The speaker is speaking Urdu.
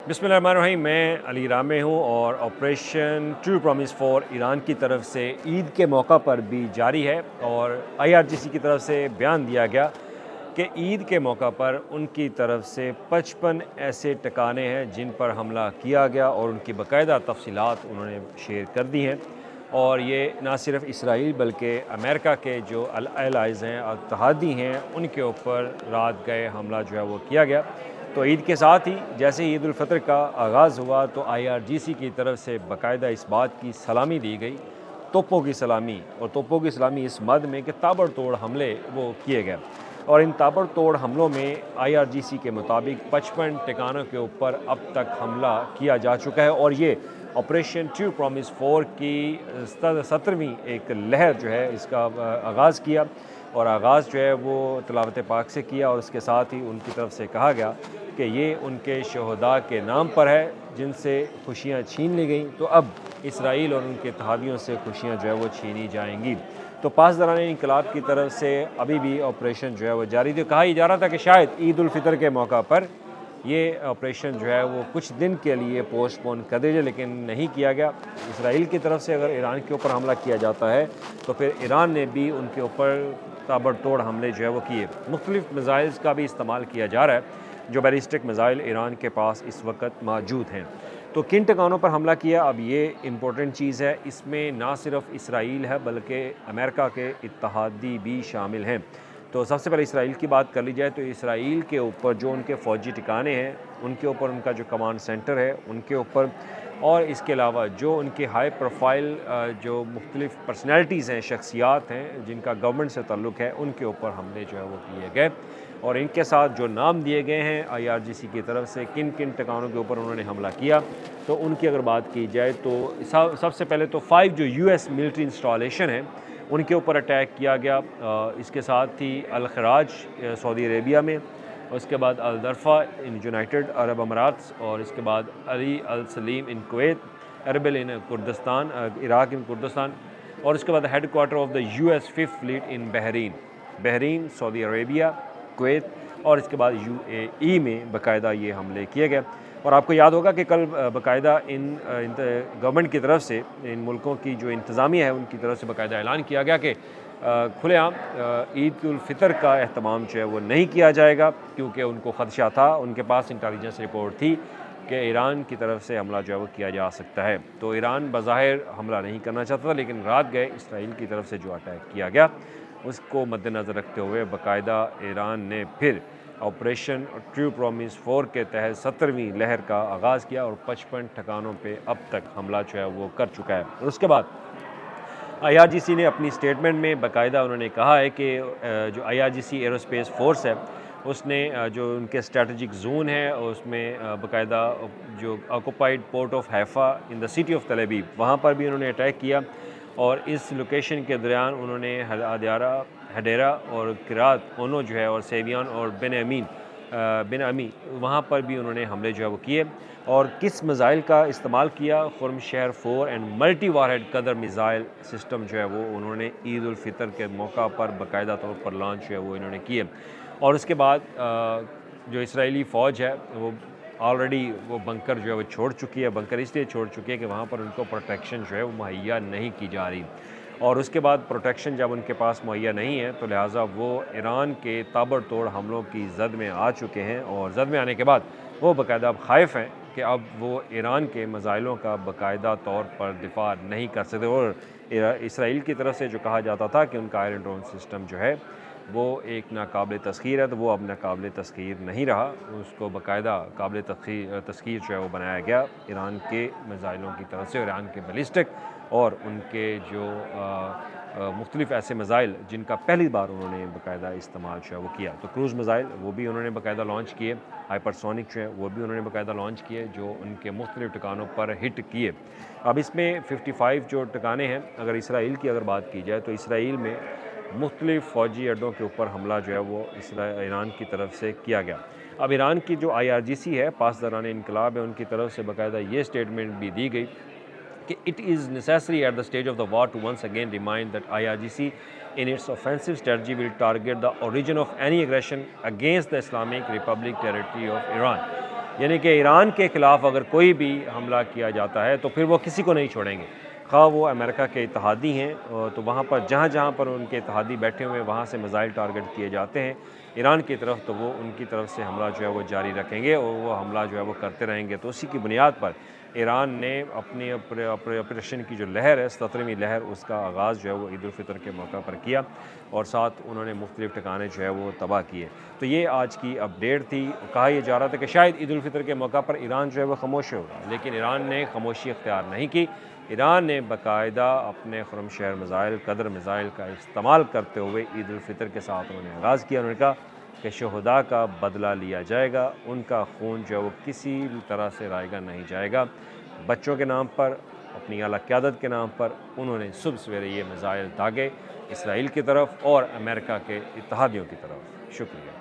بسم اللہ الرحمن الرحیم، میں علی رامے ہوں اور operation true promise four Iran کی طرف سے عید کے موقع پر بھی جاری ہے اور IRGC کی طرف سے بیان دیا گیا کہ عید کے موقع پر ان کی طرف سے 55 ایسے ٹھکانے ہیں جن پر حملہ کیا گیا اور ان کی باقاعدہ تفصیلات انہوں نے شیئر کر دی ہیں، اور یہ نہ صرف اسرائیل بلکہ امریکہ کے جو الائز ہیں، اتحادی ہیں، ان کے اوپر رات گئے حملہ جو ہے وہ کیا گیا۔ تو عید کے ساتھ ہی جیسے عید الفطر کا آغاز ہوا تو IRGC کی طرف سے باقاعدہ اس بات کی سلامی دی گئی، توپوں کی سلامی، اور توپوں کی سلامی اس مد میں کہ تابڑ توڑ حملے وہ کیے گئے، اور ان تابڑ توڑ حملوں میں IRGC کے مطابق 55 ٹھکانوں کے اوپر اب تک حملہ کیا جا چکا ہے، اور یہ آپریشن ٹرو پرومس 4 کی 17ویں ایک لہر جو ہے اس کا آغاز کیا، اور آغاز جو ہے وہ تلاوت پاک سے کیا، اور اس کے ساتھ ہی ان کی طرف سے کہا گیا کہ یہ ان کے شہداء کے نام پر ہے جن سے خوشیاں چھین لی گئیں، تو اب اسرائیل اور ان کے اتحادیوں سے خوشیاں جو ہے وہ چھینی جائیں گی۔ تو پاسداران انقلاب کی طرف سے ابھی بھی آپریشن جو ہے وہ جاری تھی۔ کہا جا رہا تھا کہ شاید عید الفطر کے موقع پر یہ آپریشن جو ہے وہ کچھ دن کے لیے پوسٹ پون کر دیا جائے، لیکن نہیں کیا گیا۔ اسرائیل کی طرف سے اگر ایران کے اوپر حملہ کیا جاتا ہے تو پھر ایران نے بھی ان کے اوپر تابڑ توڑ حملے جو ہے وہ کیے۔ مختلف میزائلز کا بھی استعمال کیا جا رہا ہے، جو بیلسٹک میزائل ایران کے پاس اس وقت موجود ہیں۔ تو کن ٹھکانوں پر حملہ کیا، اب یہ امپورٹنٹ چیز ہے، اس میں نہ صرف اسرائیل ہے بلکہ امریکہ کے اتحادی بھی شامل ہیں۔ تو سب سے پہلے اسرائیل کی بات کر لی جائے تو اسرائیل کے اوپر جو ان کے فوجی ٹھکانے ہیں، ان کے اوپر ان کا جو کمانڈ سینٹر ہے ان کے اوپر، اور اس کے علاوہ جو ان کے ہائی پروفائل جو مختلف پرسنالٹیز ہیں، شخصیات ہیں جن کا گورنمنٹ سے تعلق ہے، ان کے اوپر حملے جو ہے وہ کیے گئے، اور ان کے ساتھ جو نام دیے گئے ہیں IRGC کی طرف سے کن کن ٹھکانوں کے اوپر انہوں نے حملہ کیا، تو ان کی اگر بات کی جائے تو سب سے پہلے تو 5 جو US ملٹری انسٹالیشن ہیں ان کے اوپر اٹیک کیا گیا، اس کے ساتھ ہی الخراج سعودی عربیہ میں، اس کے بعد الدرفا ان یونائٹڈ عرب اماراتس، اور اس کے بعد Ali Al Salem in Kuwait, Erbil in Kurdistan, Iraq in Kurdistan, اور اس کے بعد headquarter of the US 5th fleet in Bahrain, Saudi Arabia, Kuwait, اور اس کے بعد UAE میں باقاعدہ یہ حملے کیے گئے۔ اور آپ کو یاد ہوگا کہ کل باقاعدہ ان گورنمنٹ کی طرف سے، ان ملکوں کی جو انتظامیہ ہے ان کی طرف سے باقاعدہ اعلان کیا گیا کہ کھلے عام عید الفطر کا اہتمام جو ہے وہ نہیں کیا جائے گا، کیونکہ ان کو خدشہ تھا، ان کے پاس انٹیلیجنس رپورٹ تھی کہ ایران کی طرف سے حملہ جو ہے وہ کیا جا سکتا ہے۔ تو ایران بظاہر حملہ نہیں کرنا چاہتا تھا، لیکن رات گئے اسرائیل کی طرف سے جو اٹیک کیا گیا اس کو مد نظر رکھتے ہوئے باقاعدہ ایران نے پھر آپریشن ٹرو پرومس 4 کے تحت 17ویں لہر کا آغاز کیا، اور 55 ٹھکانوں پہ اب تک حملہ جو ہے وہ کر چکا ہے۔ اور اس کے بعد IRGC نے اپنی سٹیٹمنٹ میں باقاعدہ انہوں نے کہا ہے کہ جو IRGC ایروسپیس فورس ہے اس نے جو ان کے اسٹریٹجک زون ہے اس میں باقاعدہ جو occupied port of Haifa in the city of Tel Aviv, وہاں پر بھی انہوں نے اٹیک کیا، اور اس لوکیشن کے دوران انہوں نے ہڈیرا اور کرات اونو جو ہے، اور سیویان اور بن امی وہاں پر بھی انہوں نے حملے جو ہے وہ کیے۔ اور کس میزائل کا استعمال کیا، خرم شہر 4 اینڈ ملٹی وار ہیڈ قدر میزائل سسٹم جو ہے وہ انہوں نے عید الفطر کے موقع پر باقاعدہ طور پر لانچ جو ہے وہ انہوں نے کیے۔ اور اس کے بعد جو اسرائیلی فوج ہے وہ آلریڈی وہ بنکر جو ہے وہ چھوڑ چکی ہے، بنکر اس لیے چھوڑ چکی ہے کہ وہاں پر ان کو پروٹیکشن جو ہے وہ مہیا نہیں کی جا رہی، اور اس کے بعد پروٹیکشن جب ان کے پاس مہیا نہیں ہے تو لہٰذا وہ ایران کے تابڑ توڑ حملوں کی زد میں آ چکے ہیں، اور زد میں آنے کے بعد وہ باقاعدہ اب خائف ہیں کہ اب وہ ایران کے میزائلوں کا باقاعدہ طور پر دفاع نہیں کر سکتے، اور اسرائیل کی طرف سے جو کہا جاتا تھا کہ ان کا آئرن ڈوم سسٹم جو ہے وہ ایک ناقابل تسخیر ہے، تو وہ اب ناقابل تسخیر نہیں رہا، اس کو باقاعدہ قابل تسخیر جو ہے وہ بنایا گیا ایران کے میزائلوں کی طرف سے، ایران کے بیلسٹک اور ان کے جو مختلف ایسے میزائل جن کا پہلی بار انہوں نے باقاعدہ استعمال جو ہے وہ کیا۔ تو کروز میزائل وہ بھی انہوں نے باقاعدہ لانچ کیے، ہائپر سونک جو ہے وہ بھی انہوں نے باقاعدہ لانچ کیے جو ان کے مختلف ٹھکانوں پر ہٹ کیے۔ اب اس میں 55 جو ٹھکانے ہیں، اگر اسرائیل کی اگر بات کی جائے تو اسرائیل میں مختلف فوجی اڈوں کے اوپر حملہ جو ہے وہ ایران کی طرف سے کیا گیا۔ اب ایران کی جو IRGC ہے، پاسداران انقلاب ہے، ان کی طرف سے باقاعدہ یہ اسٹیٹمنٹ بھی دی گئی کہ it is necessary at the stage of the war to once again remind that IRGC in its offensive strategy will target the origin of any aggression against the Islamic Republic territory of Iran. یعنی کہ ایران کے خلاف اگر کوئی بھی حملہ کیا جاتا ہے تو پھر وہ کسی کو نہیں چھوڑیں گے، خواہ وہ امریکہ کے اتحادی ہیں تو وہاں پر جہاں پر ان کے اتحادی بیٹھے ہوئے ہیں وہاں سے میزائل ٹارگٹ کیے جاتے ہیں ایران کی طرف، تو وہ ان کی طرف سے حملہ جو ہے وہ جاری رکھیں گے اور وہ حملہ جو ہے وہ کرتے رہیں گے۔ تو اسی کی بنیاد پر ایران نے اپنی آپریشن کی جو لہر ہے 77ویں لہر، اس کا آغاز جو ہے وہ عید الفطر کے موقع پر کیا اور ساتھ انہوں نے مختلف ٹھکانے جو ہے وہ تباہ کیے۔ تو یہ آج کی اپڈیٹ تھی۔ کہا یہ جا رہا تھا کہ شاید عید الفطر کے موقع پر ایران جو ہے وہ خاموش ہوگا، لیکن ایران نے خاموشی اختیار نہیں کی۔ ایران نے باقاعدہ اپنے خرم شہر میزائل، قدر میزائل کا استعمال کرتے ہوئے عید الفطر کے ساتھ انہوں نے آغاز کیا۔ انہوں نے کہا کہ شہداء کا بدلہ لیا جائے گا، ان کا خون جو ہے وہ کسی طرح سے رائے گا نہیں جائے گا۔ بچوں کے نام پر، اپنی اعلیٰ قیادت کے نام پر انہوں نے صبح سویرے یہ میزائل داغے اسرائیل کی طرف اور امریکہ کے اتحادیوں کی طرف۔ شکریہ۔